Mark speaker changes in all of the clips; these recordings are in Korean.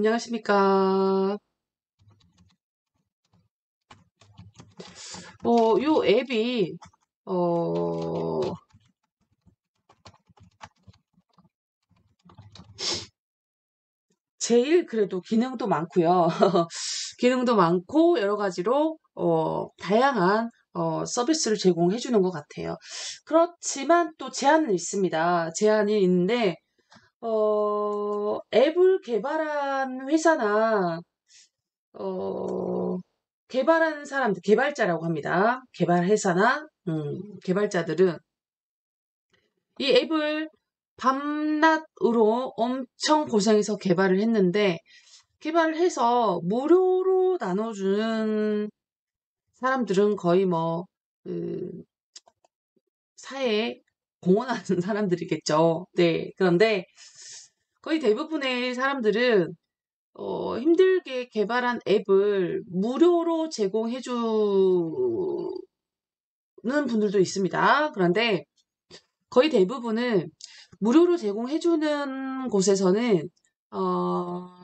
Speaker 1: 안녕하십니까. 요 앱이, 어, 제일 그래도 기능도 많고요. 기능도 많고, 여러 가지로, 다양한, 서비스를 제공해 주는 것 같아요. 그렇지만 또 제한은 있습니다. 제한이 있는데, 앱을 개발한 회사나, 어, 개발한 사람들, 개발자라고 합니다. 개발 회사나, 개발자들은 이 앱을 밤낮으로 엄청 고생해서 개발을 했는데, 개발을 해서 무료로 나눠주는 사람들은 거의 뭐, 그, 사회에 공헌하는 사람들이겠죠. 네. 그런데 거의 대부분의 사람들은 힘들게 개발한 앱을 무료로 제공해주는 분들도 있습니다. 그런데 거의 대부분은 무료로 제공해주는 곳에서는, 어,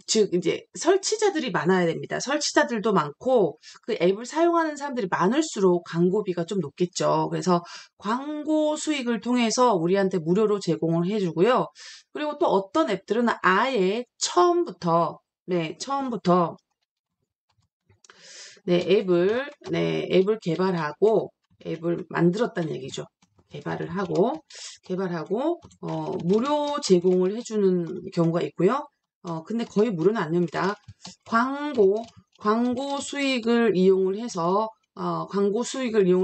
Speaker 1: 즉, 이제, 설치자들이 많아야 됩니다. 설치자들도 많고, 그 앱을 사용하는 사람들이 많을수록 광고비가 좀 높겠죠. 그래서 광고 수익을 통해서 우리한테 무료로 제공을 해주고요. 그리고 또 어떤 앱들은 아예 처음부터, 앱을 개발하고, 앱을 만들었다는 얘기죠. 개발하고, 무료 제공을 해주는 경우가 있고요. 근데 거의 무료는 아닙니다. 광고, 광고 수익을 이용을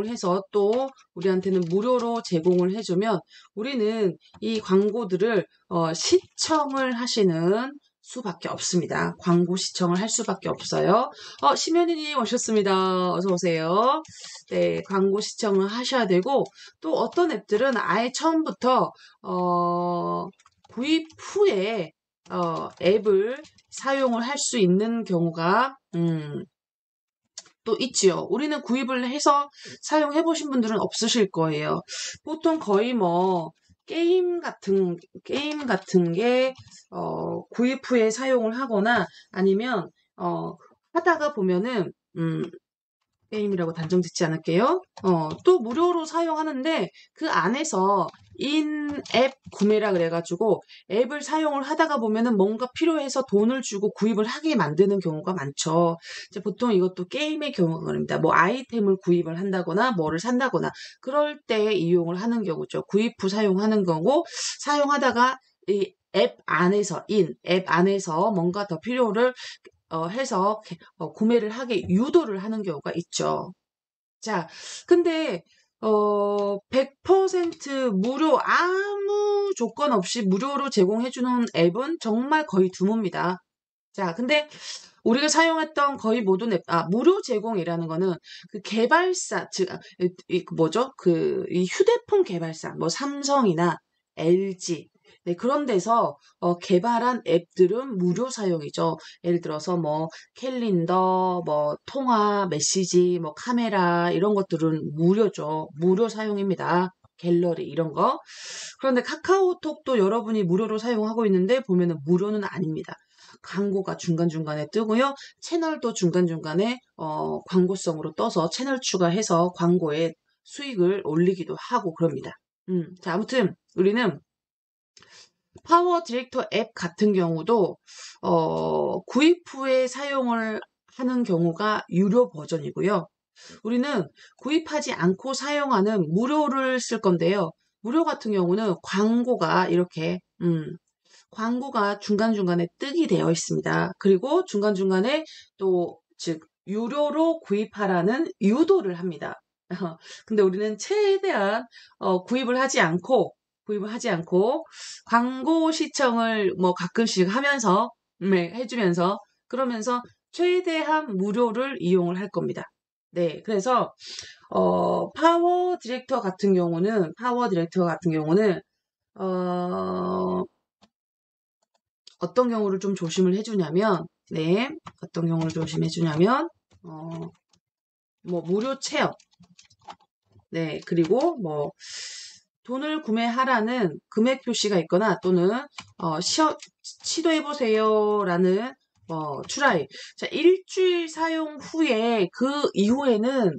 Speaker 1: 해서 또 우리한테는 무료로 제공을 해주면 우리는 이 광고들을, 시청을 하시는 수밖에 없습니다. 광고 시청을 할 수밖에 없어요. 심연희님 오셨습니다. 어서 오세요. 네, 광고 시청을 하셔야 되고, 또 어떤 앱들은 아예 처음부터, 구입 후에, 앱을 사용을 할 수 있는 경우가, 또 있지요. 우리는 구입을 해서 사용해 보신 분들은 없으실 거예요. 보통 거의 뭐, 게임 같은 게, 구입 후에 사용을 하거나 아니면, 하다가 보면은, 게임이라고 단정 짓지 않을게요. 또 무료로 사용하는데 그 안에서 인앱 구매라 그래가지고 앱을 사용을 하다가 보면은 뭔가 필요해서 돈을 주고 구입을 하게 만드는 경우가 많죠. 이제 보통 이것도 게임의 경우가 그럽니다. 뭐 아이템을 구입을 한다거나 뭐를 산다거나 그럴 때 이용을 하는 경우죠. 구입 후 사용하는 거고 사용하다가 이 앱 안에서 뭔가 더 필요를 해서 구매를 하게 유도를 하는 경우가 있죠. 자, 근데 100% 무료 아무 조건 없이 무료로 제공해주는 앱은 정말 거의 드뭅니다. 자, 근데 우리가 사용했던 거의 모든 앱, 무료 제공이라는 거는 그 개발사, 즉, 그 뭐죠? 이 휴대폰 개발사, 뭐 삼성이나 LG, 네, 그런 데서 개발한 앱들은 무료 사용이죠. 예를 들어서 뭐 캘린더, 뭐 통화, 메시지, 뭐 카메라 이런 것들은 무료죠. 무료 사용입니다. 갤러리 이런 거. 그런데 카카오톡도 여러분이 무료로 사용하고 있는데 보면은 무료는 아닙니다. 광고가 중간중간에 뜨고요. 채널도 중간중간에 광고성으로 떠서 채널 추가해서 광고에 수익을 올리기도 하고 그럽니다. 자, 아무튼 우리는 파워 디렉터 앱 같은 경우도 구입 후에 사용을 하는 경우가 유료 버전이고요. 우리는 구입하지 않고 사용하는 무료를 쓸 건데요. 무료 같은 경우는 광고가 중간중간에 뜨게 되어 있습니다. 그리고 중간중간에 또, 즉, 유료로 구입하라는 유도를 합니다. 근데 우리는 최대한, 구입을 하지 않고, 광고 시청을 뭐 가끔씩 하면서, 네, 해주면서, 그러면서 최대한 무료를 이용을 할 겁니다. 네, 그래서, 파워 디렉터 같은 경우는, 어떤 경우를 좀 조심을 해주냐면, 네, 어떤 경우를 조심해주냐면, 뭐, 무료 체험, 네, 그리고 뭐, 돈을 구매하라는 금액 표시가 있거나 또는 시도해보세요라는 try. 자, 일주일 사용 후에 그 이후에는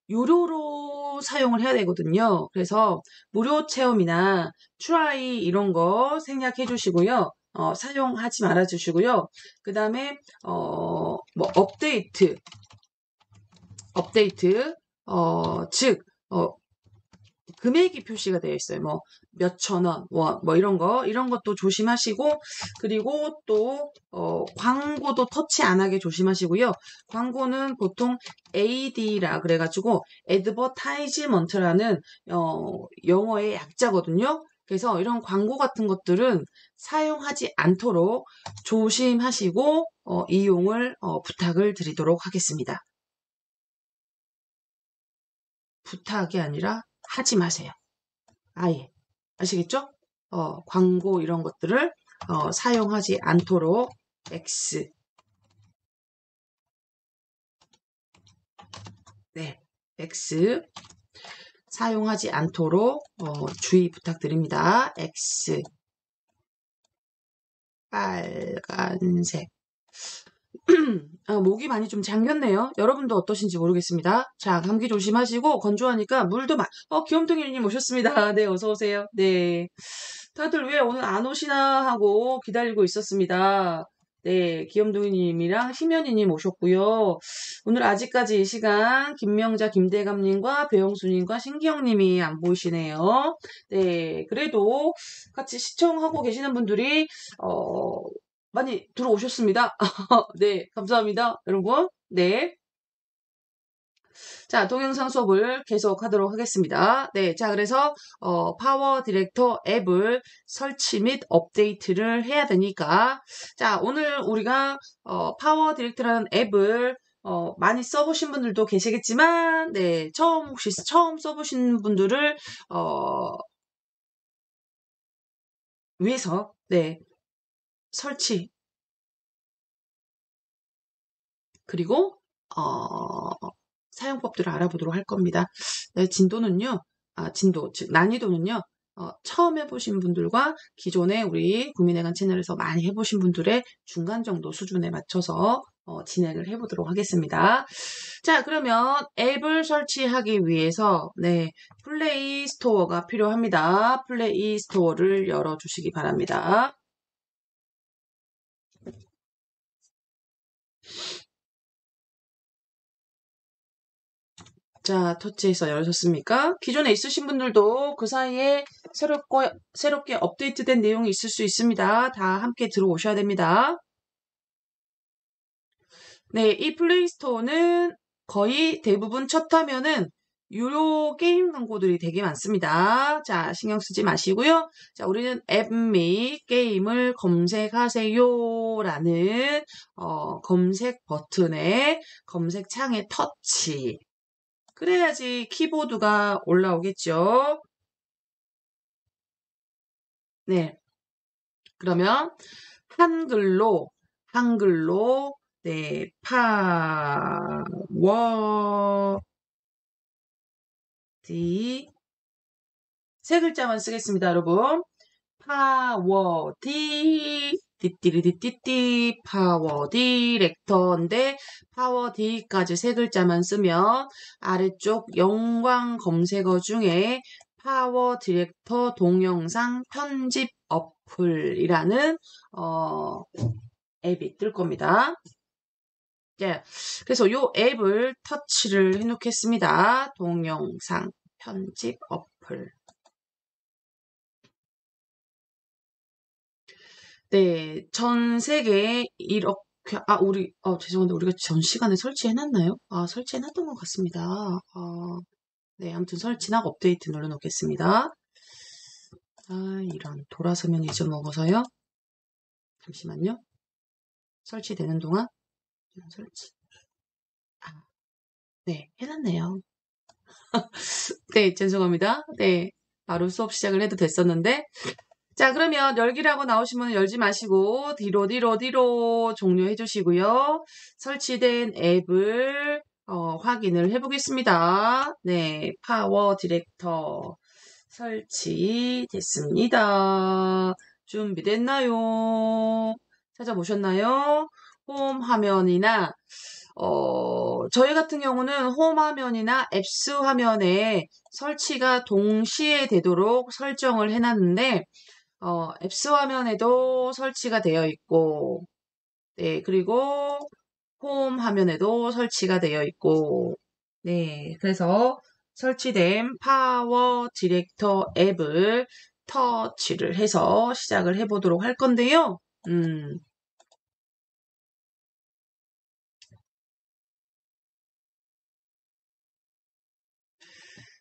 Speaker 1: 유료로 사용을 해야 되거든요. 그래서 무료 체험이나 try 이런 거 생략해 주시고요. 사용하지 말아 주시고요. 그 다음에 뭐 업데이트, 즉 금액이 표시가 되어 있어요. 뭐 몇천 원, 뭐 이런 것도 조심하시고, 그리고 또 광고도 터치 안 하게 조심하시고요. 광고는 보통 AD라 그래가지고 Advertisement라는 영어의 약자거든요. 그래서 이런 광고 같은 것들은 사용하지 않도록 조심하시고 이용을 부탁을 드리도록 하겠습니다. 부탁이 아니라 하지 마세요. 아예. 아시겠죠? 광고 이런 것들을 사용하지 않도록 X. 네, X. 사용하지 않도록 주의 부탁드립니다. X. 빨간색. 목이 많이 좀 잠겼네요. 여러분도 어떠신지 모르겠습니다. 자, 감기 조심하시고 건조하니까 물도 귀염둥이님 오셨습니다. 네, 어서 오세요. 네. 다들 왜 오늘 안 오시나 하고 기다리고 있었습니다. 네, 귀염둥이님이랑 희면이님 오셨고요. 오늘 아직까지 이 시간 김명자, 김대감님과 배영수님과 신기영님이 안 보이시네요. 네, 그래도 같이 시청하고 계시는 분들이 많이 들어오셨습니다. 네, 감사합니다, 여러분. 네. 자, 동영상 수업을 계속 하도록 하겠습니다. 네, 자, 그래서, 파워 디렉터 앱을 설치 및 업데이트를 해야 되니까, 자, 오늘 우리가, 파워 디렉터라는 앱을, 많이 써보신 분들도 계시겠지만, 네, 혹시 처음 써보신 분들을, 위해서, 네, 설치, 그리고, 사용법들을 알아보도록 할 겁니다. 네, 진도는요, 즉, 난이도는요, 처음 해보신 분들과 기존에 우리 국민회관 채널에서 많이 해보신 분들의 중간 정도 수준에 맞춰서 진행을 해보도록 하겠습니다. 자, 그러면 앱을 설치하기 위해서, 네, 플레이 스토어가 필요합니다. 플레이 스토어를 열어주시기 바랍니다. 자, 터치해서 열으셨습니까? 기존에 있으신 분들도 그 사이에 새롭게 업데이트된 내용이 있을 수 있습니다. 다 함께 들어오셔야 됩니다. 네, 이 플레이스토어는 거의 대부분 첫 화면은 유료 게임 광고들이 되게 많습니다. 자, 신경 쓰지 마시고요. 자, 우리는 앱 및 게임을 검색하세요 라는 검색 버튼에 검색창에 터치. 그래야지 키보드가 올라오겠죠. 네. 그러면 한글로 네, 세 글자만 쓰겠습니다, 여러분. 띠띠리띠띠 파워 디렉터인데 파워 D까지 세 글자만 쓰면 아래쪽 영광 검색어 중에 파워 디렉터 동영상 편집 어플이라는 앱이 뜰 겁니다. 예, 그래서 이 앱을 터치를 해놓겠습니다. 동영상 편집 어플. 네, 전 세계에 이렇게, 죄송한데, 우리가 전 시간에 설치해놨나요? 설치해놨던 것 같습니다. 네, 아무튼 설치나 업데이트 눌러놓겠습니다. 이런, 돌아서면 잊어먹어서요. 잠시만요. 설치되는 동안, 설치. 네, 해놨네요. 네, 죄송합니다. 네, 바로 수업 시작을 해도 됐었는데, 자, 그러면 열기라고 나오시면 열지 마시고 뒤로 종료해 주시고요. 설치된 앱을 확인을 해 보겠습니다. 네, 파워 디렉터 설치됐습니다. 준비됐나요? 찾아보셨나요? 홈 화면이나 저희 같은 경우는 홈 화면이나 앱스 화면에 설치가 동시에 되도록 설정을 해놨는데 앱스 화면에도 설치가 되어 있고 네, 그리고 홈 화면에도 설치가 되어 있고 네, 그래서 설치된 파워 디렉터 앱을 터치를 해서 시작을 해보도록 할 건데요.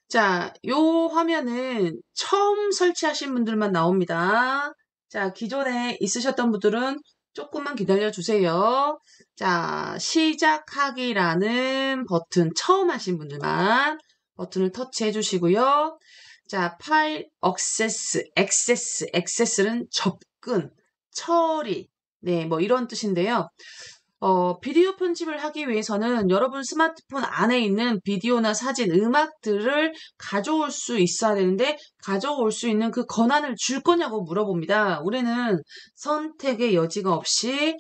Speaker 1: 자, 요 화면은 처음 설치하신 분들만 나옵니다. 자, 기존에 있으셨던 분들은 조금만 기다려 주세요. 자, 시작하기라는 버튼 처음 하신 분들만 버튼을 터치해 주시고요. 자, 파일 액세스는 접근, 처리, 네, 뭐 이런 뜻인데요. 비디오 편집을 하기 위해서는 여러분 스마트폰 안에 있는 비디오나 사진, 음악들을 가져올 수 있어야 되는데 가져올 수 있는 그 권한을 줄 거냐고 물어봅니다. 우리는 선택의 여지가 없이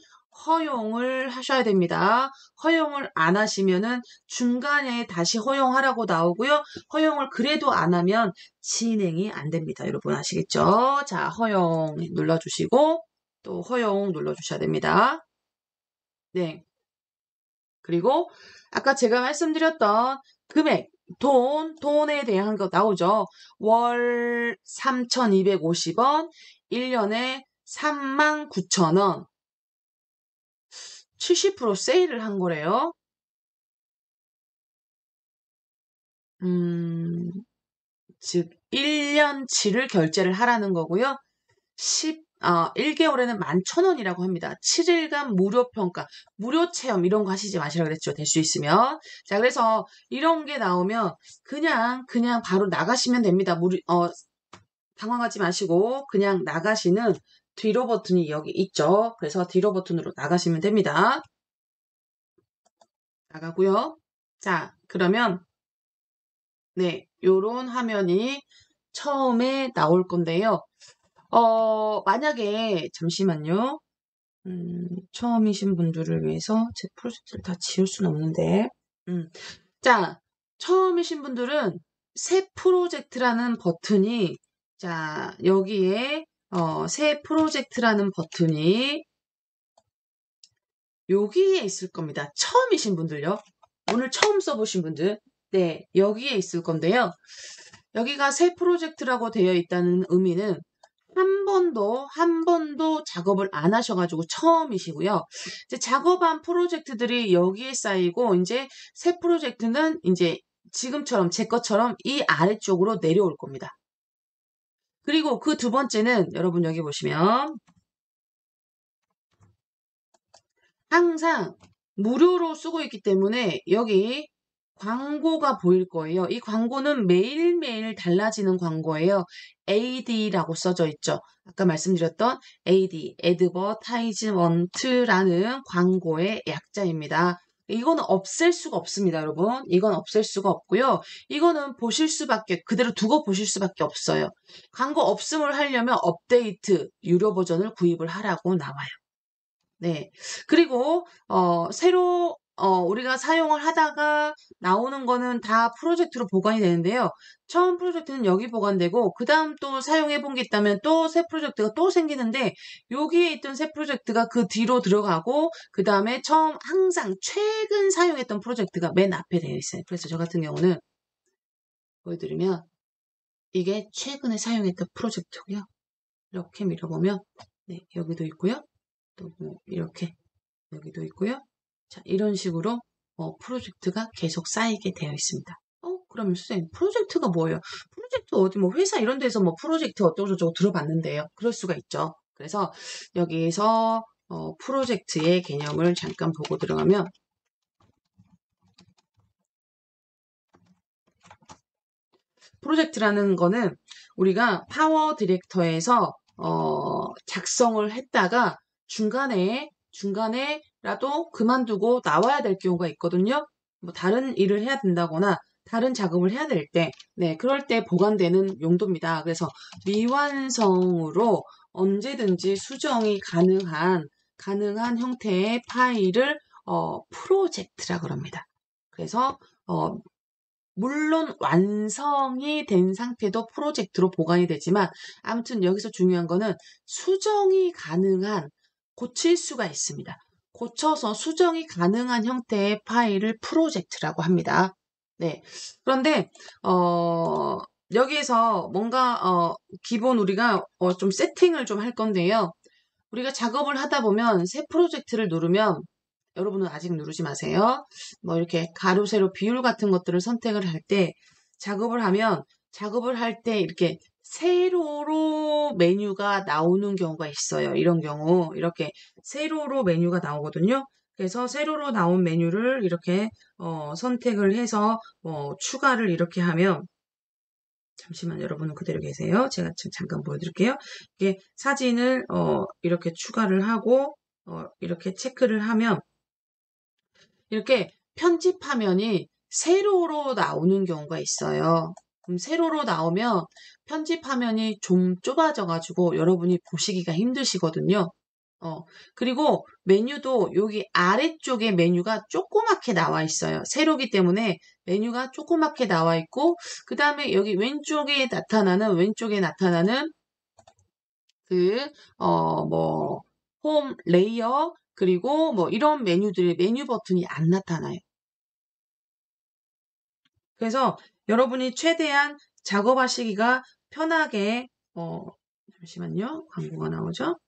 Speaker 1: 허용을 하셔야 됩니다. 허용을 안 하시면은 중간에 다시 허용하라고 나오고요. 허용을 그래도 안 하면 진행이 안 됩니다. 여러분 아시겠죠? 자, 허용 눌러주시고 또 허용 눌러주셔야 됩니다. 네. 그리고 아까 제가 말씀드렸던 금액, 돈에 대한 거 나오죠. 월 3,250원, 1년에 39,000원, 70% 세일을 한 거래요. 즉 1년치를 결제를 하라는 거고요. 1개월에는 11,000원이라고 합니다. 7일간 무료 평가, 무료 체험 이런 거 하시지 마시라 그랬죠. 될 수 있으면. 자, 그래서 이런 게 나오면 그냥 바로 나가시면 됩니다. 당황하지 마시고 그냥 나가시는 뒤로 버튼이 여기 있죠. 그래서 뒤로 버튼으로 나가시면 됩니다. 나가고요. 자, 그러면 네, 요런 화면이 처음에 나올 건데요. 만약에, 잠시만요. 처음이신 분들을 위해서 제 프로젝트를 다 지울 수는 없는데. 자, 처음이신 분들은 새 프로젝트라는 버튼이, 자, 여기에, 새 프로젝트라는 버튼이 여기에 있을 겁니다. 처음이신 분들요. 오늘 처음 써보신 분들. 네, 여기에 있을 건데요. 여기가 새 프로젝트라고 되어 있다는 의미는 한 번도 작업을 안 하셔가지고 처음이시고요. 이제 작업한 프로젝트들이 여기에 쌓이고, 이제 새 프로젝트는 이제 지금처럼 제 것처럼 이 아래쪽으로 내려올 겁니다. 그리고 그 두 번째는 여러분 여기 보시면 항상 무료로 쓰고 있기 때문에 여기 광고가 보일 거예요. 이 광고는 매일매일 달라지는 광고예요. AD라고 써져 있죠. 아까 말씀드렸던 AD, Advertisement라는 광고의 약자입니다. 이거는 없앨 수가 없습니다, 여러분. 이건 없앨 수가 없고요. 이거는 보실 수밖에, 그대로 두고 보실 수밖에 없어요. 광고 없음을 하려면 업데이트, 유료 버전을 구입을 하라고 나와요. 네. 그리고, 우리가 사용을 하다가 나오는 거는 다 프로젝트로 보관이 되는데요. 처음 프로젝트는 여기 보관되고, 그 다음 또 사용해 본 게 있다면 또 새 프로젝트가 또 생기는데, 여기에 있던 새 프로젝트가 그 뒤로 들어가고, 그 다음에 항상 최근 사용했던 프로젝트가 맨 앞에 되어 있어요. 그래서 저 같은 경우는 보여드리면, 이게 최근에 사용했던 프로젝트고요. 이렇게 밀어보면, 네, 여기도 있고요. 또 이렇게 여기도 있고요. 자, 이런 식으로 프로젝트가 계속 쌓이게 되어 있습니다. 그러면 선생님, 프로젝트가 뭐예요? 프로젝트 어디 뭐 회사 이런 데서 뭐 프로젝트 어쩌고저쩌고 들어봤는데요. 그럴 수가 있죠. 그래서 여기에서 프로젝트의 개념을 잠깐 보고 들어가면 프로젝트라는 거는 우리가 파워 디렉터에서 작성을 했다가 중간에라도 그만두고 나와야 될 경우가 있거든요. 뭐 다른 일을 해야 된다거나 다른 작업을 해야 될 때, 네, 그럴 때 보관되는 용도입니다. 그래서 미완성으로 언제든지 수정이 가능한 형태의 파일을 프로젝트라 그럽니다. 그래서 물론 완성이 된 상태도 프로젝트로 보관이 되지만 아무튼 여기서 중요한 거는 수정이 가능한 고칠 수가 있습니다. 고쳐서 수정이 가능한 형태의 파일을 프로젝트라고 합니다. 네. 그런데 여기에서 뭔가 기본 우리가 좀 세팅을 좀 할 건데요. 우리가 작업을 하다 보면 새 프로젝트를 누르면 여러분은 아직 누르지 마세요. 뭐 이렇게 가로, 세로, 비율 같은 것들을 선택을 할 때 작업을 할 때 이렇게 세로로 메뉴가 나오는 경우가 있어요. 이런 경우 이렇게 세로로 메뉴가 나오거든요. 그래서 세로로 나온 메뉴를 이렇게 선택을 해서 추가를 이렇게 하면 잠시만 여러분은 그대로 계세요. 제가 잠깐 보여드릴게요. 이게 사진을 이렇게 추가를 하고 이렇게 체크를 하면 이렇게 편집 화면이 세로로 나오는 경우가 있어요. 그럼 세로로 나오면 편집 화면이 좀 좁아져가지고 여러분이 보시기가 힘드시거든요. 그리고 메뉴도 여기 아래쪽에 메뉴가 조그맣게 나와 있어요. 세로기 때문에 메뉴가 조그맣게 나와 있고, 그 다음에 여기 왼쪽에 나타나는 홈, 레이어, 그리고 뭐 이런 메뉴들이 메뉴 버튼이 안 나타나요. 그래서 여러분이 최대한 작업하시기가 편하게, 잠시만요. 광고가 나오죠?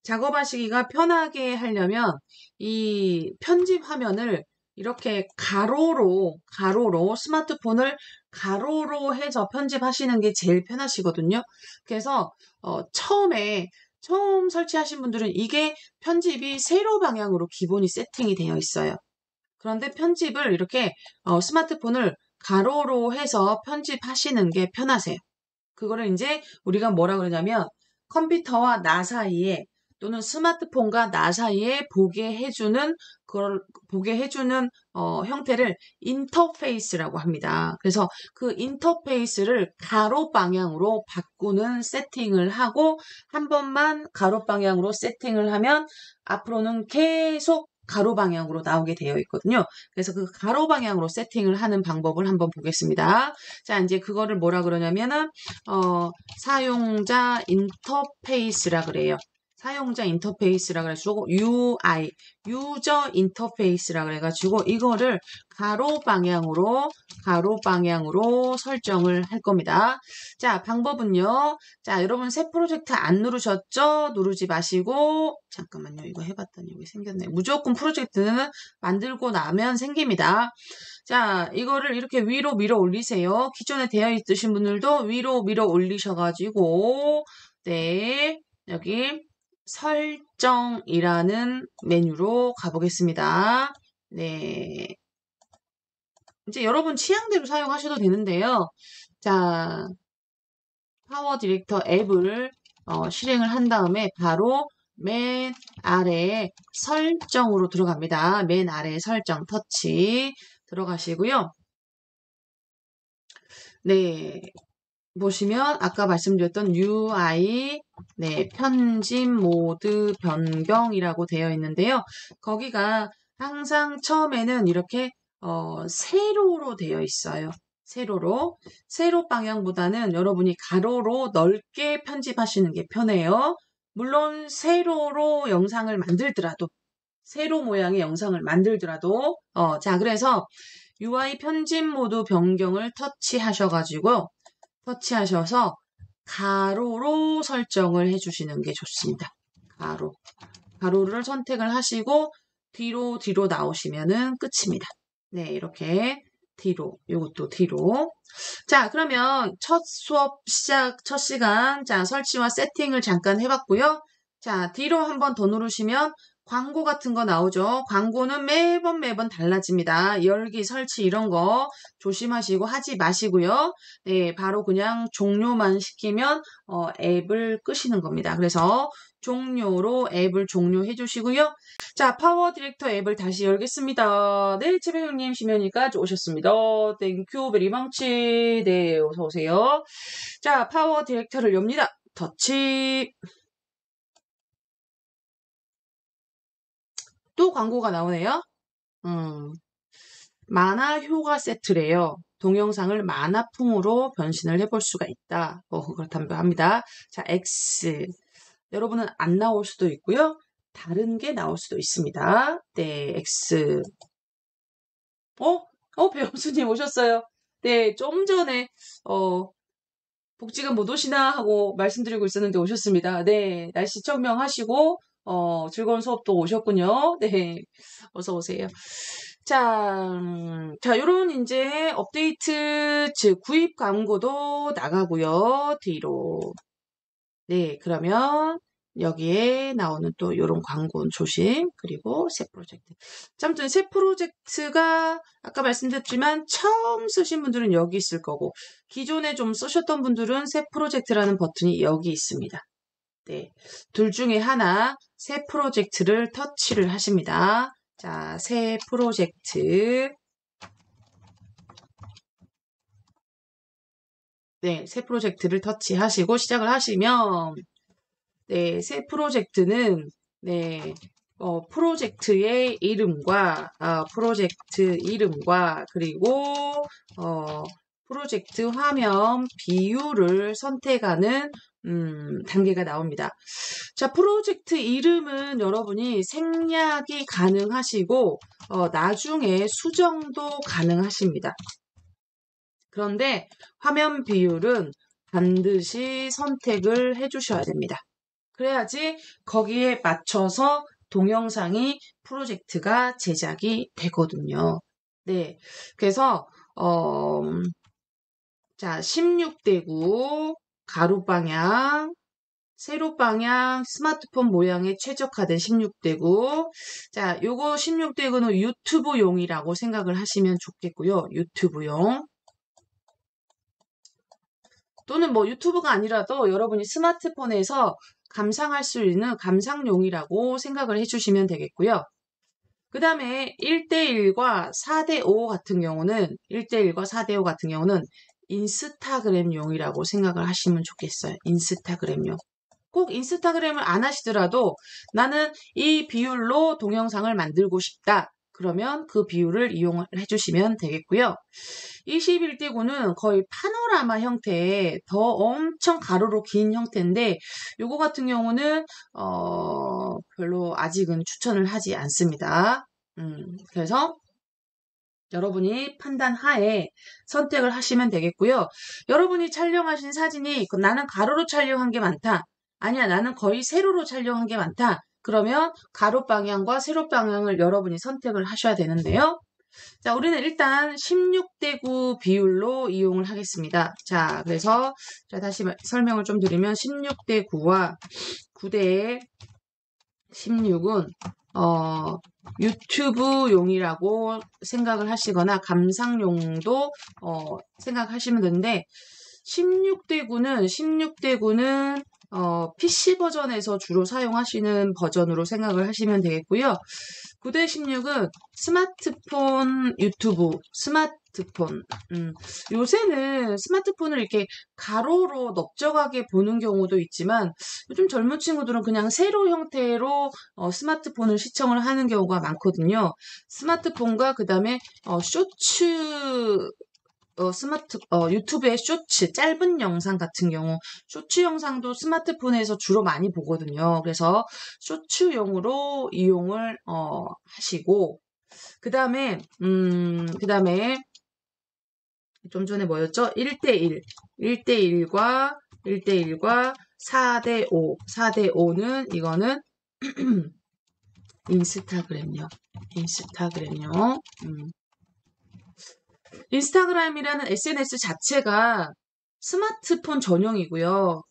Speaker 1: 작업하시기가 편하게 하려면 이 편집 화면을 이렇게 가로로 스마트폰을 가로로 해서 편집하시는 게 제일 편하시거든요. 그래서 처음 설치하신 분들은 이게 편집이 세로 방향으로 기본이 세팅이 되어 있어요. 그런데 편집을 이렇게 스마트폰을 가로로 해서 편집하시는 게 편하세요. 그거를 이제 우리가 뭐라 그러냐면 컴퓨터와 나 사이에 또는 스마트폰과 나 사이에 보게 해주는 형태를 인터페이스라고 합니다. 그래서 그 인터페이스를 가로 방향으로 바꾸는 세팅을 하고 한 번만 가로 방향으로 세팅을 하면 앞으로는 계속 가로 방향으로 나오게 되어 있거든요. 그래서 그 가로 방향으로 세팅을 하는 방법을 한번 보겠습니다. 자, 이제 그거를 뭐라 그러냐면은 사용자 인터페이스라 그래요. 사용자 인터페이스라 그래가지고 UI, 유저 인터페이스라 그래가지고 이거를 가로 방향으로 설정을 할 겁니다. 자, 방법은요. 자, 여러분 새 프로젝트 안 누르셨죠? 누르지 마시고 잠깐만요. 이거 해봤더니 여기 생겼네. 무조건 프로젝트는 만들고 나면 생깁니다. 자, 이거를 이렇게 위로 밀어 올리세요. 기존에 되어 있으신 분들도 위로 밀어 올리셔가지고 네, 여기 설정이라는 메뉴로 가보겠습니다. 네. 이제 여러분 취향대로 사용하셔도 되는데요. 자, 파워 디렉터 앱을 실행을 한 다음에 바로 맨 아래에 설정으로 들어갑니다. 맨 아래에 설정 터치 들어가시고요. 네. 보시면 아까 말씀드렸던 UI 네, 편집 모드 변경이라고 되어 있는데요. 거기가 항상 처음에는 이렇게 세로로 되어 있어요. 세로 방향보다는 여러분이 가로로 넓게 편집하시는 게 편해요. 물론 세로로 영상을 만들더라도 세로 모양의 영상을 만들더라도 자, 그래서 UI 편집 모드 변경을 터치하셔서 가로로 설정을 해주시는 게 좋습니다. 가로를 선택을 하시고 뒤로 나오시면은 끝입니다. 네, 이렇게 요것도 뒤로. 자, 그러면 첫 시간, 자, 설치와 세팅을 잠깐 해봤고요. 자, 뒤로 한 번 더 누르시면 광고 같은 거 나오죠. 광고는 매번 달라집니다. 열기, 설치 이런 거 조심하시고 하지 마시고요. 네, 바로 그냥 종료만 시키면 앱을 끄시는 겁니다. 그래서 종료로 앱을 종료해 주시고요. 자, 파워 디렉터 앱을 다시 열겠습니다. 네, 최배경님 심연이까지 오셨습니다. 땡큐 베리 망치. 네, 어서 오세요. 자, 파워 디렉터를 엽니다. 터치. 또 광고가 나오네요. 만화 효과 세트래요. 동영상을 만화풍으로 변신을 해볼 수가 있다. 그렇다고 합니다. 자, X. 여러분은 안 나올 수도 있고요. 다른 게 나올 수도 있습니다. 네, X. 배엄수님 오셨어요. 네, 좀 전에, 복지관 못 오시나 하고 말씀드리고 있었는데 오셨습니다. 네, 날씨 청명하시고, 즐거운 수업도 오셨군요. 네, 어서 오세요. 자, 요런 이제 업데이트, 즉, 구입 광고도 나가고요. 뒤로. 네, 그러면 여기에 나오는 또 요런 광고는 조심. 그리고 새 프로젝트. 아무튼 새 프로젝트가 아까 말씀드렸지만 처음 쓰신 분들은 여기 있을 거고 기존에 좀 쓰셨던 분들은 새 프로젝트라는 버튼이 여기 있습니다. 네, 둘 중에 하나 새 프로젝트를 터치를 하십니다. 자, 새 프로젝트. 네, 새 프로젝트를 터치하시고 시작을 하시면 네, 새 프로젝트는 네, 프로젝트의 이름과 그리고 프로젝트 화면 비율을 선택하는 단계가 나옵니다. 자, 프로젝트 이름은 여러분이 생략이 가능하시고 나중에 수정도 가능하십니다. 그런데 화면 비율은 반드시 선택을 해주셔야 됩니다. 그래야지 거기에 맞춰서 동영상이 프로젝트가 제작이 되거든요. 네. 그래서, 자, 16대9 가로 방향, 세로 방향, 스마트폰 모양에 최적화된 16대9. 자, 요거 16대9는 유튜브용이라고 생각을 하시면 좋겠고요. 유튜브용. 또는 뭐 유튜브가 아니라도 여러분이 스마트폰에서 감상할 수 있는 감상용이라고 생각을 해주시면 되겠고요. 그 다음에 1대1과 4대5 같은 경우는 1대1과 4대5 같은 경우는 인스타그램용이라고 생각을 하시면 좋겠어요. 인스타그램용. 꼭 인스타그램을 안 하시더라도 나는 이 비율로 동영상을 만들고 싶다. 그러면 그 비율을 이용을 해주시면 되겠고요. 21대9는 거의 파노라마 형태의 더 엄청 가로로 긴 형태인데 요거 같은 경우는 별로 아직은 추천을 하지 않습니다. 그래서 여러분이 판단하에 선택을 하시면 되겠고요. 여러분이 촬영하신 사진이 나는 가로로 촬영한 게 많다. 아니야, 나는 거의 세로로 촬영한 게 많다. 그러면 가로 방향과 세로 방향을 여러분이 선택을 하셔야 되는데요. 자, 우리는 일단 16대9 비율로 이용을 하겠습니다. 자, 그래서 다시 설명을 좀 드리면 16대9와 9대 16은 유튜브용이라고 생각을 하시거나 감상용도 생각하시면 되는데 16대9는 PC 버전에서 주로 사용하시는 버전으로 생각을 하시면 되겠고요. 9대 16은 스마트폰 유튜브, 요새는 스마트폰을 이렇게 가로로 넓적하게 보는 경우도 있지만 요즘 젊은 친구들은 그냥 세로 형태로 스마트폰을 시청을 하는 경우가 많거든요. 스마트폰과 그 다음에 쇼츠 유튜브의 쇼츠, 짧은 영상 같은 경우, 쇼츠 영상도 스마트폰에서 주로 많이 보거든요. 그래서 쇼츠용으로 이용을, 하시고, 그 다음에, 좀 전에 뭐였죠? 1대1. 1대1과 4대5. 4대5는, 이거는, 인스타그램요. 인스타그램이라는 SNS 자체가 스마트폰 전용이고요.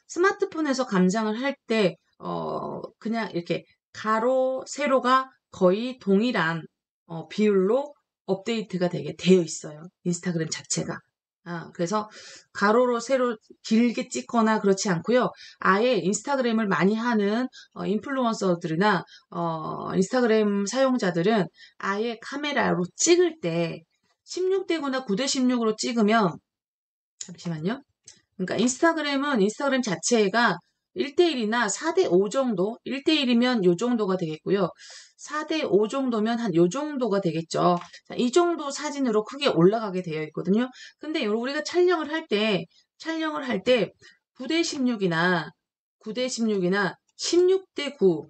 Speaker 1: 스마트폰에서 감상을 할 때 그냥 이렇게 가로, 세로가 거의 동일한 비율로 업데이트가 되게 되어 있어요. 인스타그램 자체가. 그래서 가로로 세로 길게 찍거나 그렇지 않고요. 아예 인스타그램을 많이 하는 인플루언서들이나 인스타그램 사용자들은 아예 카메라로 찍을 때 16대구나 9대16으로 찍으면 잠시만요. 그러니까 인스타그램은 인스타그램 자체가 1대1이나 4대5 정도? 1대1이면 요 정도가 되겠고요. 4대5 정도면 한 요 정도가 되겠죠. 자, 이 정도 사진으로 크게 올라가게 되어 있거든요. 근데 우리가 촬영을 할 때 9대16이나 9대16이나 16대9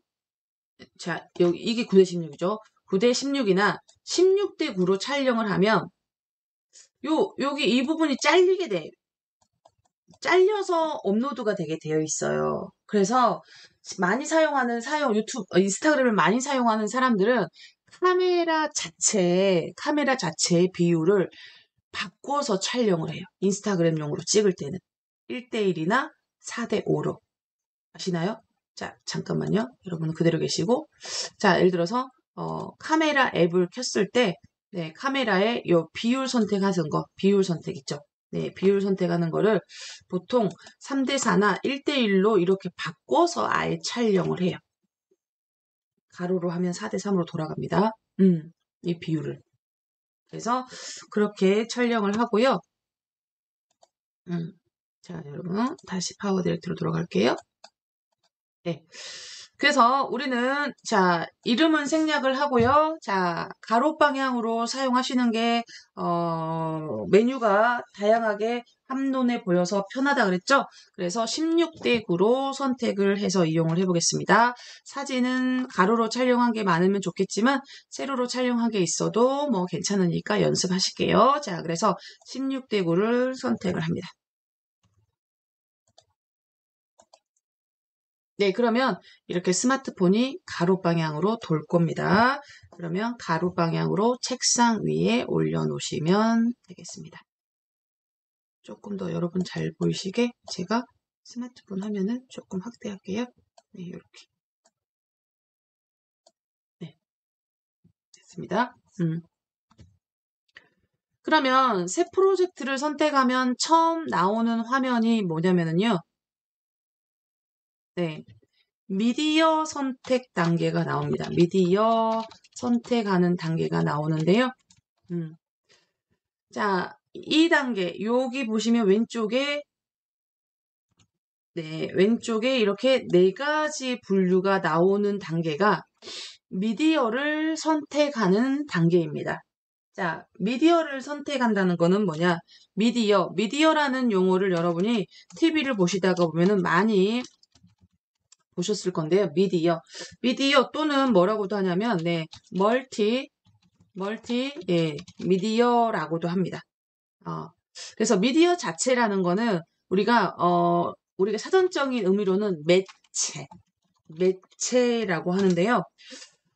Speaker 1: 자, 여기 이게 9대16이죠. 9대16이나 16대9로 촬영을 하면 여기 이 부분이 잘리게 돼. 잘려서 업로드가 되게 되어 있어요. 그래서 많이 사용하는 인스타그램을 많이 사용하는 사람들은 카메라 자체의 비율을 바꿔서 촬영을 해요. 인스타그램용으로 찍을 때는 1대1이나 4대5로. 아시나요? 자, 잠깐만요. 여러분은 그대로 계시고. 자, 예를 들어서 카메라 앱을 켰을 때 네, 카메라에 요 비율 선택하는 거, 비율 선택 있죠? 네, 비율 선택하는 거를 보통 3대4나 1대1로 이렇게 바꿔서 아예 촬영을 해요. 가로로 하면 4대3으로 돌아갑니다. 이 비율을. 그래서 그렇게 촬영을 하고요. 자, 여러분 다시 파워 디렉트로 돌아갈게요. 네. 그래서 우리는 자 이름은 생략을 하고요. 자 가로 방향으로 사용하시는 게 메뉴가 다양하게 한눈에 보여서 편하다 그랬죠. 그래서 16대9로 선택을 해서 이용을 해보겠습니다. 사진은 가로로 촬영한 게 많으면 좋겠지만 세로로 촬영한 게 있어도 뭐 괜찮으니까 연습하실게요. 자 그래서 16대9를 선택을 합니다. 네, 그러면 이렇게 스마트폰이 가로 방향으로 돌 겁니다. 그러면 가로 방향으로 책상 위에 올려놓으시면 되겠습니다. 조금 더 여러분 잘 보이시게 제가 스마트폰 화면을 조금 확대할게요. 네, 이렇게. 네, 됐습니다. 그러면 새 프로젝트를 선택하면 처음 나오는 화면이 뭐냐면요. 네, 미디어 선택 단계가 나옵니다. 미디어 선택하는 단계가 나오는데요. 자, 이 단계, 여기 보시면 왼쪽에, 네, 왼쪽에 이렇게 4가지 분류가 나오는 단계가 미디어를 선택하는 단계입니다. 자, 미디어를 선택한다는 거는 뭐냐? 미디어라는 용어를 여러분이 TV를 보시다가 보면은 많이 보셨을 건데요. 미디어 또는 뭐라고도 하냐면, 네, 예, 미디어라고도 합니다. 그래서 미디어 자체라는 거는 우리가 사전적인 의미로는 매체라고 하는데요.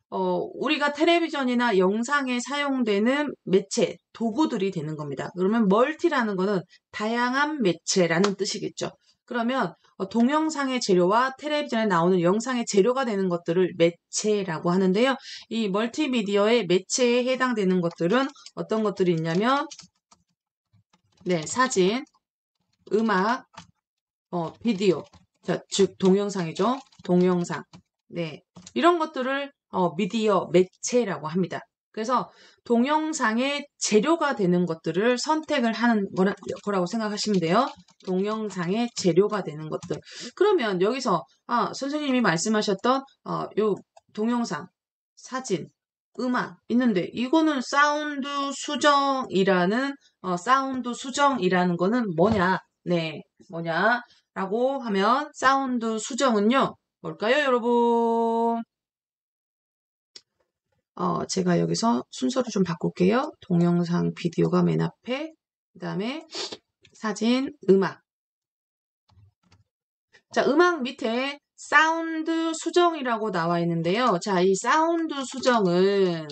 Speaker 1: 우리가 텔레비전이나 영상에 사용되는 매체, 도구들이 되는 겁니다. 그러면 멀티라는 거는 다양한 매체라는 뜻이겠죠. 그러면 동영상의 재료와 텔레비전에 나오는 영상의 재료가 되는 것들을 매체라고 하는데요. 이 멀티미디어의 매체에 해당되는 것들은 어떤 것들이 있냐면 네, 사진, 음악, 비디오, 즉 동영상이죠. 동영상. 네, 이런 것들을 미디어 매체라고 합니다. 그래서 동영상의 재료가 되는 것들을 선택을 하는 거라고 생각하시면 돼요. 동영상의 재료가 되는 것들. 그러면 여기서 선생님이 말씀하셨던 요 동영상, 사진, 음악 있는데 이거는 사운드 수정이라는 거는 뭐냐? 네, 뭐냐라고 하면 사운드 수정은요. 뭘까요, 여러분? 제가 여기서 순서를 좀 바꿀게요. 동영상, 비디오가 맨 앞에, 그 다음에 사진, 음악. 자, 음악 밑에 사운드 수정이라고 나와 있는데요. 자, 이 사운드 수정은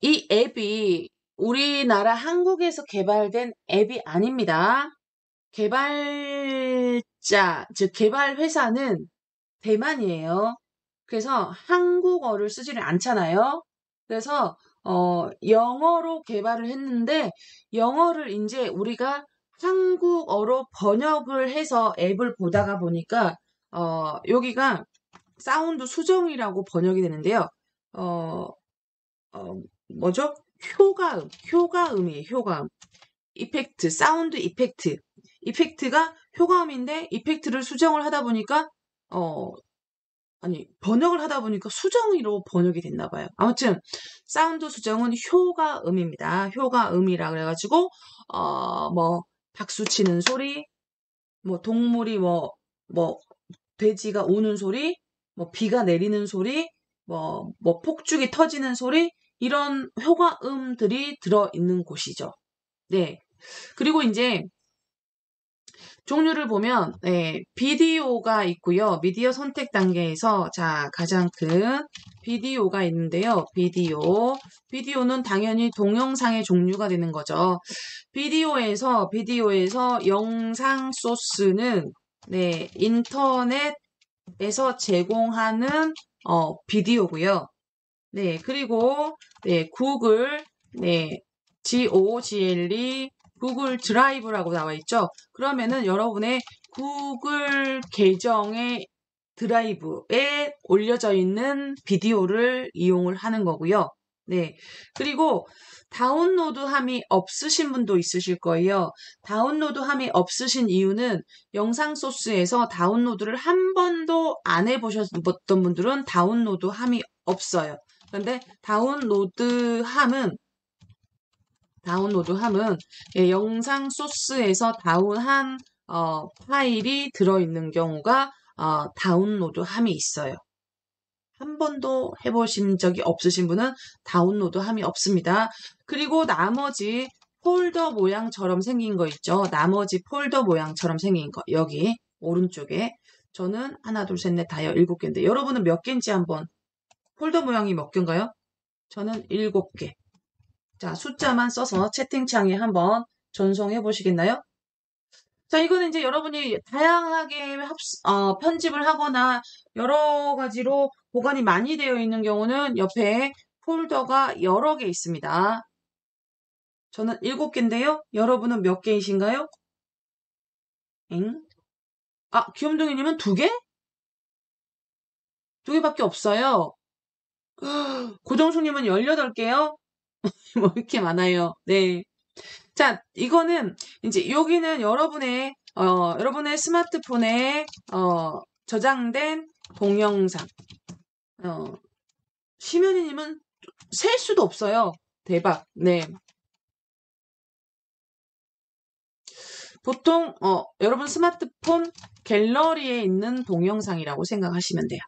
Speaker 1: 이 앱이 우리나라 한국에서 개발된 앱이 아닙니다. 개발자 자, 즉 개발 회사는 대만이에요. 그래서 한국어를 쓰지를 않잖아요. 그래서 영어로 개발을 했는데 영어를 이제 우리가 한국어로 번역을 해서 앱을 보다가 보니까 여기가 사운드 수정이라고 번역이 되는데요. 어, 뭐죠? 효과음이에요. 효과음. 이펙트, 사운드 이펙트. 이펙트가 효과음인데 이펙트를 수정을 하다 보니까 번역을 하다 보니까 수정으로 번역이 됐나 봐요. 아무튼 사운드 수정은 효과음입니다. 효과음이라 그래가지고 뭐 박수 치는 소리, 뭐 동물이 뭐 돼지가 우는 소리, 뭐 비가 내리는 소리, 뭐 폭죽이 터지는 소리 이런 효과음들이 들어있는 곳이죠. 네. 그리고 이제 종류를 보면 비디오가 있고요. 미디어 선택 단계에서 자 가장 큰 비디오가 있는데요. 비디오는 당연히 동영상의 종류가 되는 거죠. 비디오에서 영상 소스는 인터넷에서 제공하는 비디오고요. 네, 그리고 구글 GOGLE 구글 드라이브라고 나와 있죠. 그러면은 여러분의 구글 계정의 드라이브에 올려져 있는 비디오를 이용을 하는 거고요. 네. 그리고 다운로드함이 없으신 분도 있으실 거예요. 다운로드함이 없으신 이유는 영상 소스에서 다운로드를 한 번도 안 해보셨던 분들은 다운로드함이 없어요. 그런데 다운로드함은 영상 소스에서 다운한 파일이 들어있는 경우가 다운로드함이 있어요. 한 번도 해보신 적이 없으신 분은 다운로드함이 없습니다. 그리고 나머지 폴더 모양처럼 생긴 거 있죠. 나머지 폴더 모양처럼 생긴 거 여기 오른쪽에 저는 하나 둘 셋 넷 다요 7개인데 여러분은 몇 개인지 한번 폴더 모양이 몇 개인가요? 저는 7개. 자, 숫자만 써서 채팅창에 한번 전송해 보시겠나요? 자, 이거는 이제 여러분이 다양하게 편집을 하거나 여러 가지로 보관이 많이 되어 있는 경우는 옆에 폴더가 여러 개 있습니다. 저는 7개인데요. 여러분은 몇 개이신가요? 귀염둥이님은 2개? 2개밖에 없어요. 고정숙님은 18개요? 뭐 이렇게 많아요. 네. 자, 이거는 이제 여기는 여러분의 스마트폰에 저장된 동영상. 심연이님은 셀 수도 없어요. 대박. 네. 보통 여러분 스마트폰 갤러리에 있는 동영상이라고 생각하시면 돼요.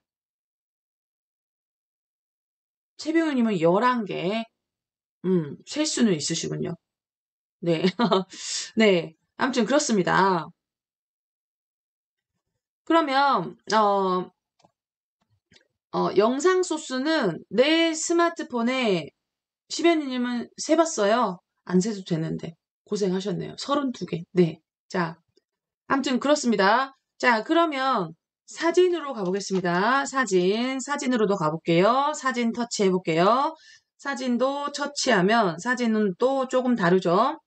Speaker 1: 최병현님은 11개. 셀 수는 있으시군요. 네. 네. 아무튼 그렇습니다. 그러면 영상 소스는 내 스마트폰에 시베니님은 세봤어요. 안 세도 되는데 고생하셨네요. 32개. 네. 자, 아무튼 그렇습니다. 자, 그러면 사진으로 가보겠습니다. 사진으로도 가볼게요. 사진 터치해 볼게요. 사진도 터치하면 사진은 또 조금 다르죠.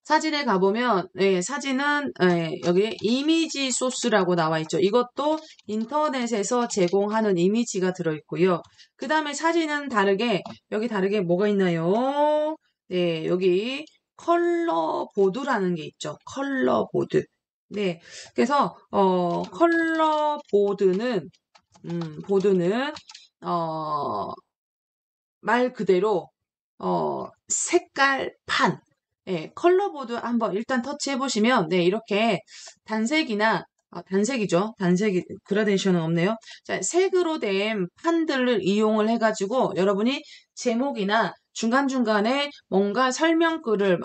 Speaker 1: 사진에 가보면 사진은 여기 이미지 소스라고 나와 있죠. 이것도 인터넷에서 제공하는 이미지가 들어있고요. 그 다음에 사진은 다르게 여기 다르게 뭐가 있나요? 네, 여기 컬러 보드라는 게 있죠. 컬러 보드. 네, 그래서 컬러 보드는 말 그대로 색깔판. 컬러보드 한번 일단 터치해보시면, 이렇게 단색이나, 단색이죠. 그라데이션은 없네요. 자, 색으로 된 판들을 이용을 해가지고 여러분이 제목이나 중간중간에 뭔가 설명글을,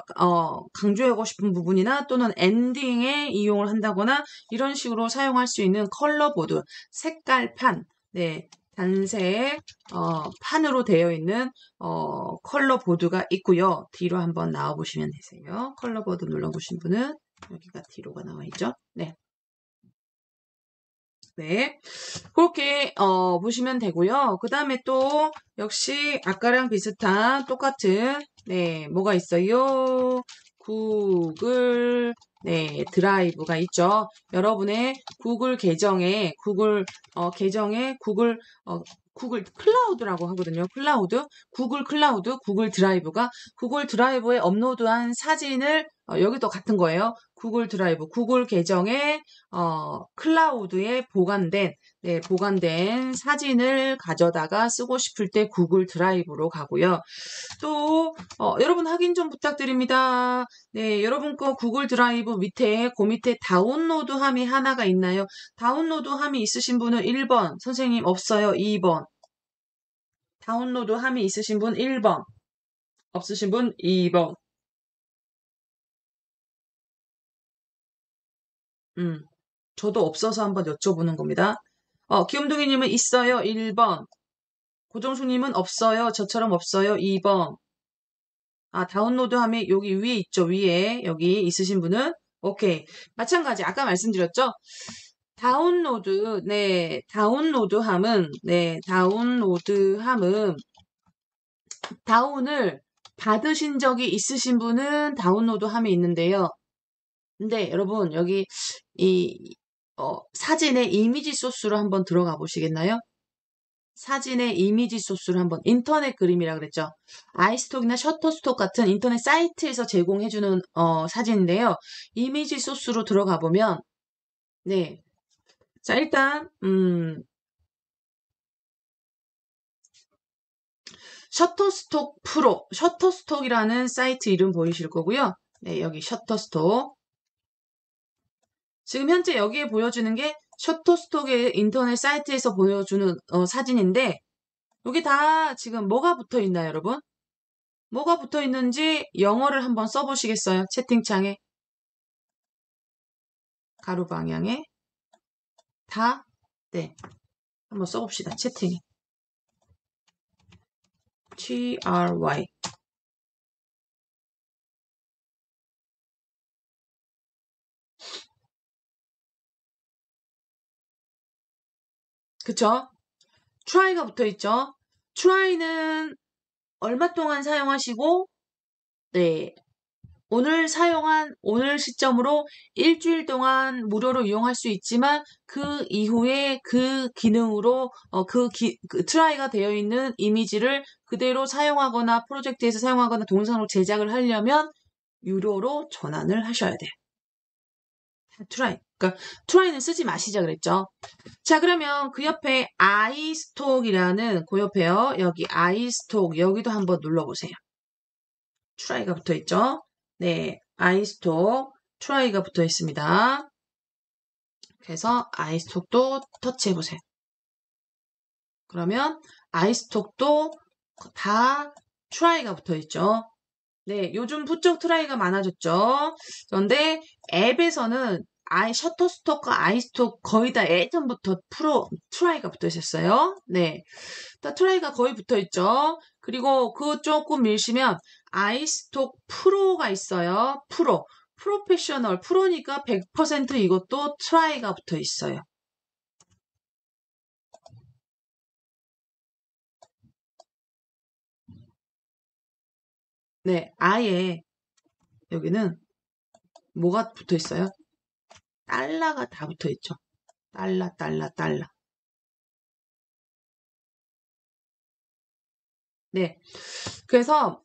Speaker 1: 강조하고 싶은 부분이나 또는 엔딩에 이용을 한다거나 이런 식으로 사용할 수 있는 컬러보드, 색깔판, 단색 판으로 되어 있는 컬러 보드가 있고요. 뒤로 한번 나와 보시면 되세요. 컬러 보드 눌러보신 분은 여기가 D로가 나와 있죠. 네. 네. 그렇게 보시면 되고요. 그 다음에 또 역시 아까랑 비슷한 똑같은 네 뭐가 있어요? 구글 네 드라이브가 있죠. 여러분의 구글 계정에 구글 클라우드라고 하거든요. 구글 클라우드, 구글 드라이브가 구글 드라이브에 업로드한 사진을 여기도 같은 거예요. 구글 드라이브, 구글 계정에 클라우드에 보관된 사진을 가져다가 쓰고 싶을 때 구글 드라이브로 가고요. 또 여러분 확인 좀 부탁드립니다. 네, 여러분 거 구글 드라이브 밑에 그 밑에 다운로드 함이 하나가 있나요? 다운로드 함이 있으신 분은 1번, 선생님 없어요. 2번. 다운로드 함이 있으신 분 1번, 없으신 분 2번. 저도 없어서 한번 여쭤보는 겁니다. 귀염둥이님은 있어요. 1번. 고정수님은 없어요. 저처럼 없어요. 2번. 다운로드함이 여기 위에 있죠. 위에. 여기 있으신 분은? 오케이. 마찬가지. 아까 말씀드렸죠? 다운로드함은, 다운을 받으신 적이 있으신 분은 다운로드함이 있는데요. 근데 여러분, 여기, 사진의 이미지 소스로 한번 들어가 보시겠나요? 사진의 이미지 소스를 한번 인터넷 그림이라 그랬죠. 아이스톡이나 셔터스톡 같은 인터넷 사이트에서 제공해주는 사진인데요. 이미지 소스로 들어가 보면 네. 자, 일단 셔터스톡이라는 사이트 이름 보이실 거고요. 네, 여기 셔터스톡. 지금 현재 여기에 보여주는 게 셔터스톡의 인터넷 사이트에서 보여주는 사진인데 여기 다 지금 뭐가 붙어 있나요, 여러분? 뭐가 붙어 있는지 영어를 한번 써보시겠어요? 채팅창에. 가로 방향에. 다? 네. 한번 써봅시다. 채팅에. try. 그쵸? try가 붙어 있죠? try는 얼마 동안 사용하시고, 네. 오늘 시점으로 일주일 동안 무료로 이용할 수 있지만 그 이후에 그 기능으로 트라이가 되어 있는 이미지를 그대로 사용하거나 프로젝트에서 사용하거나 동영상으로 제작을 하려면 유료로 전환을 하셔야 돼요. 트라이. 그러니까 트라이는 쓰지 마시자 그랬죠. 자, 그러면 그 옆에 아이스톡이라는 그 옆에요. 여기 아이스톡 여기도 한번 눌러보세요. 트라이가 붙어 있죠. 네, 아이스톡 트라이가 붙어 있습니다. 그래서 아이스톡도 터치해 보세요. 그러면 아이스톡도 다 트라이가 붙어 있죠. 네, 요즘 부쩍 트라이가 많아졌죠. 그런데 앱에서는 셔터스톡과 아이스톡 거의 다 예전부터 트라이가 붙어 있었어요. 네. 다 트라이가 거의 붙어 있죠. 그리고 그거 조금 밀시면 아이스톡 프로가 있어요. 프로페셔널, 프로니까 100% 이것도 트라이가 붙어 있어요. 네, 아예 여기는 뭐가 붙어 있어요? 달러가 다 붙어 있죠. 달러. 네. 그래서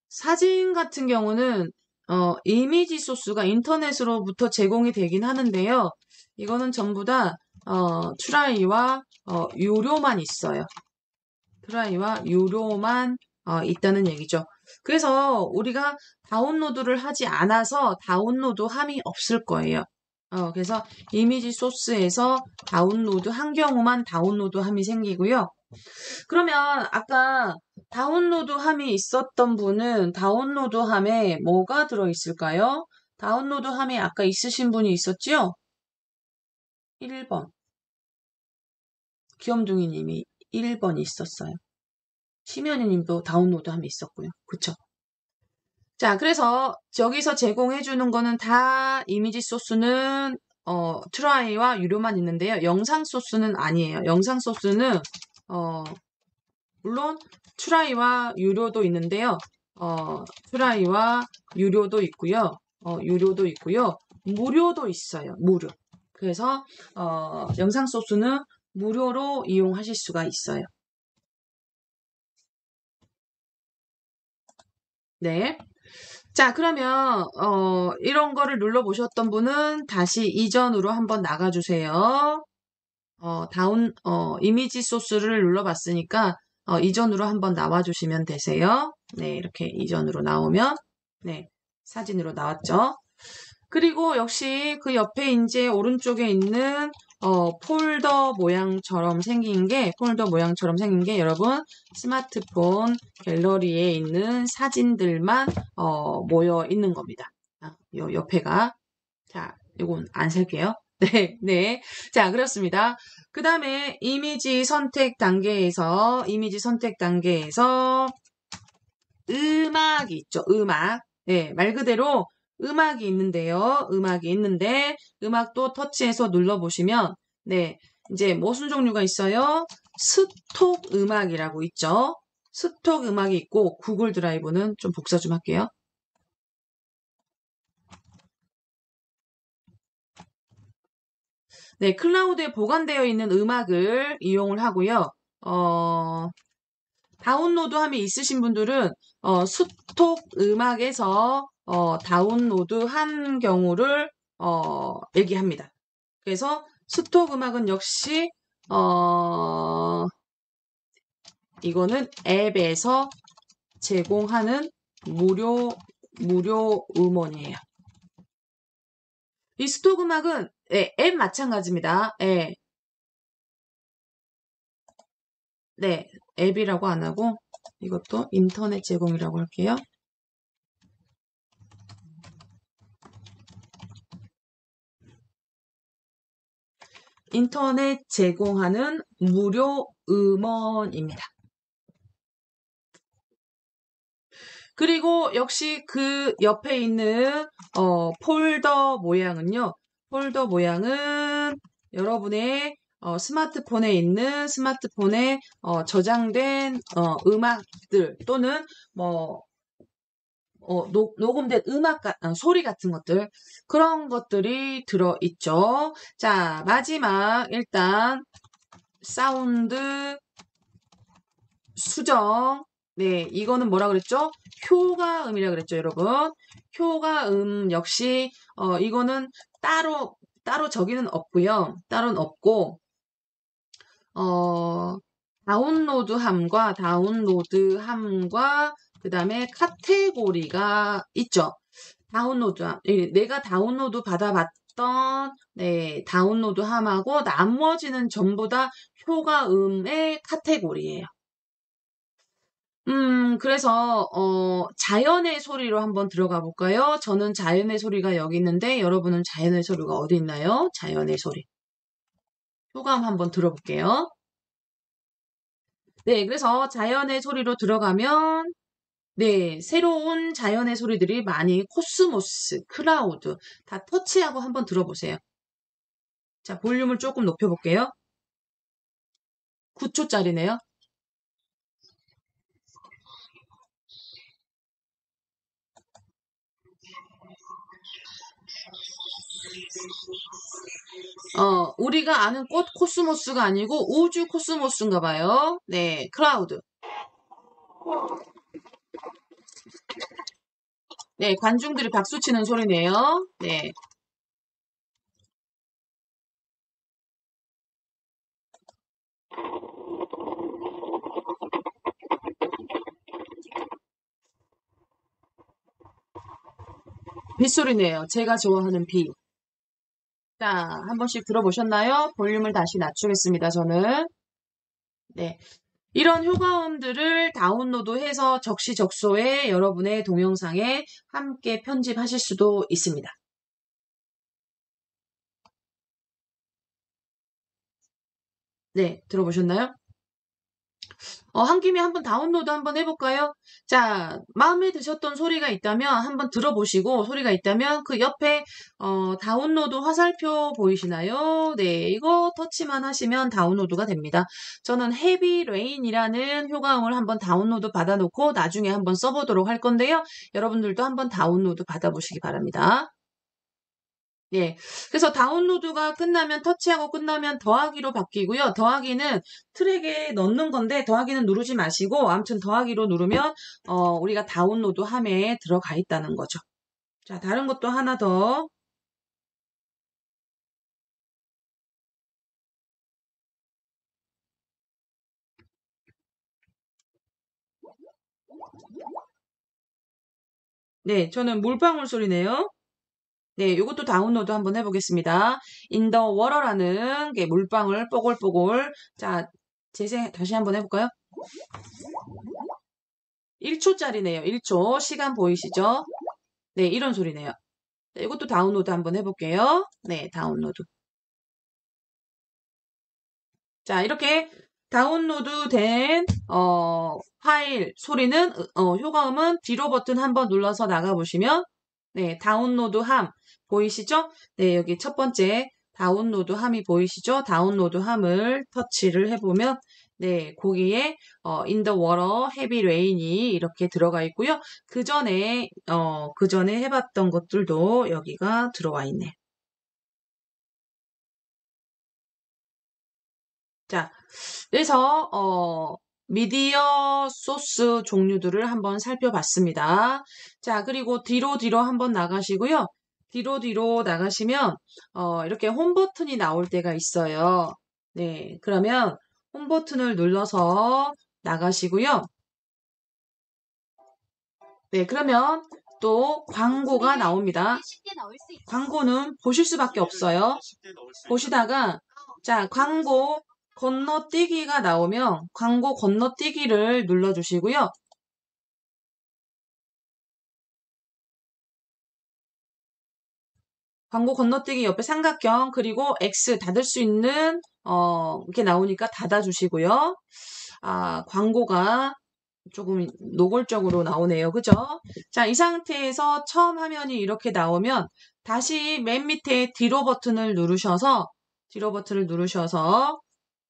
Speaker 1: 사진 같은 경우는 이미지 소스가 인터넷으로부터 제공이 되긴 하는데요. 이거는 전부 다 트라이와 유료만 있어요. 트라이와 유료만 있다는 얘기죠. 그래서 우리가 다운로드를 하지 않아서 다운로드함이 없을 거예요. 그래서 이미지 소스에서 한 경우만 다운로드함이 생기고요. 그러면 아까 다운로드함이 있었던 분은 다운로드함에 뭐가 들어있을까요? 다운로드함에 아까 있으신 분이 있었죠? 1번. 귀염둥이님이 1번이 있었어요. 심연희님도 다운로드함이 있었고요. 그쵸? 자, 그래서 여기서 제공해 주는 거는 다 이미지 소스는 트라이와 유료만 있는데요. 영상 소스는 아니에요. 영상 소스는 물론 트라이와 유료도 있는데요. 트라이와 유료도 있고요. 유료도 있고요. 무료도 있어요. 무료. 그래서 영상 소스는 무료로 이용하실 수가 있어요. 네. 자, 그러면 이런 거를 눌러보셨던 분은 다시 이전으로 한번 나가주세요. 이미지 소스를 눌러봤으니까 이전으로 한번 나와주시면 되세요. 네, 이렇게 이전으로 나오면 네, 사진으로 나왔죠. 그리고 역시 그 옆에 이제 오른쪽에 있는 폴더 모양처럼 생긴 게 여러분 스마트폰 갤러리에 있는 사진들만 모여 있는 겁니다. 요 옆에가 자, 요건 안 셀게요. 네, 네. 자, 그렇습니다. 그 다음에 이미지 선택 단계에서 음악이 있죠. 음악. 네, 말 그대로 음악이 있는데요. 음악도 터치해서 눌러보시면, 네, 이제 무슨 종류가 있어요? 스톡 음악이라고 있죠. 스톡 음악이 있고, 구글 드라이브는 좀 복사 좀 할게요. 네, 클라우드에 보관되어 있는 음악을 이용을 하고요. 다운로드함이 있으신 분들은 스톡 음악에서 다운로드한 경우를 얘기합니다. 그래서 스톡 음악은 역시 이거는 앱에서 제공하는 무료 음원이에요. 이 스톡 음악은 앱 마찬가지입니다. 네, 앱이라고 안 하고 이것도 인터넷 제공이라고 할게요. 인터넷 제공하는 무료 음원입니다. 그리고 역시 그 옆에 있는 폴더 모양은 여러분의 스마트폰에 저장된 음악들 또는 뭐 녹음된 소리 같은 것들 그런 것들이 들어있죠. 자, 마지막 일단 사운드 수정. 네, 이거는 뭐라 그랬죠? 효과음이라 그랬죠, 여러분. 효과음 역시 이거는 따로 저기는 없고요. 따로는 없고 다운로드함과 그다음에 카테고리가 있죠. 내가 다운로드 받아봤던 다운로드함하고 나머지는 전부 다 효과음의 카테고리예요. 그래서 자연의 소리로 한번 들어가 볼까요? 저는 자연의 소리가 여기 있는데 여러분은 자연의 소리가 어디 있나요? 자연의 소리. 효과음 한번 들어볼게요. 네, 그래서 자연의 소리로 들어가면 네, 새로운 자연의 소리들이 많이 코스모스, 클라우드 다 터치하고 한번 들어보세요. 자, 볼륨을 조금 높여볼게요. 9초짜리네요. 우리가 아는 꽃 코스모스가 아니고 우주 코스모스인가 봐요. 네, 클라우드. 네, 관중들이 박수 치는 소리네요. 네. 빗소리네요. 제가 좋아하는 비. 자, 한 번씩 들어보셨나요? 볼륨을 다시 낮추겠습니다, 저는. 네. 이런 효과음들을 다운로드해서 적시적소에 여러분의 동영상에 함께 편집하실 수도 있습니다. 네, 들어보셨나요? 한 김에 한번 다운로드 한번 해볼까요? 자, 마음에 드셨던 소리가 있다면 한번 들어보시고, 소리가 있다면 그 옆에 다운로드 화살표 보이시나요? 네, 이거 터치만 하시면 다운로드가 됩니다. 저는 헤비 레인이라는 효과음을 한번 다운로드 받아놓고 나중에 한번 써보도록 할 건데요. 여러분들도 한번 다운로드 받아보시기 바랍니다. 예. 그래서 다운로드가 끝나면 터치하고 끝나면 더하기로 바뀌고요. 더하기는 트랙에 넣는 건데 더하기는 누르지 마시고 아무튼 더하기로 누르면 우리가 다운로드 함에 들어가 있다는 거죠. 자, 다른 것도 하나 더. 네, 저는 물방울 소리네요. 네, 이것도 다운로드 한번 해보겠습니다. In the water라는 게 물방울 뽀글뽀글. 자, 재생 다시 한번 해볼까요? 1초짜리네요. 1초. 시간 보이시죠? 네, 이런 소리네요. 네, 이것도 다운로드 한번 해볼게요. 네, 다운로드. 자, 이렇게 다운로드 된, 파일 소리는, 효과음은 뒤로 버튼 한번 눌러서 나가보시면, 네, 다운로드 함 보이시죠? 네, 여기 첫 번째 다운로드 함이 보이시죠? 다운로드 함을 터치를 해보면, 네, 거기에, In the Water, Heavy Rain이 이렇게 들어가 있고요. 그 전에 해봤던 것들도 여기가 들어와 있네. 자, 그래서 미디어 소스 종류들을 한번 살펴봤습니다. 자, 그리고 뒤로 한번 나가시고요. 뒤로 나가시면 이렇게 홈 버튼이 나올 때가 있어요. 네, 그러면 홈 버튼을 눌러서 나가시고요. 네, 그러면 또 광고가 나옵니다. 광고는 보실 수밖에 없어요. 보시다가 자, 광고 건너뛰기가 나오면 광고 건너뛰기를 눌러주시고요. 광고 건너뛰기 옆에 삼각형 그리고 X 닫을 수 있는 이렇게 나오니까 닫아주시고요. 아, 광고가 조금 노골적으로 나오네요. 그죠? 자, 이 상태에서 처음 화면이 이렇게 나오면 다시 맨 밑에 뒤로 버튼을 누르셔서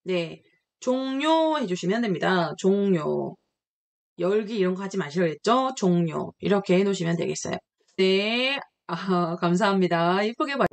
Speaker 1: 네, 종료해 주시면 됩니다. 종료. 열기 이런 거 하지 마시겠죠? 종료. 이렇게 해 놓으시면 되겠어요. 네, 감사합니다. 이쁘게 봐.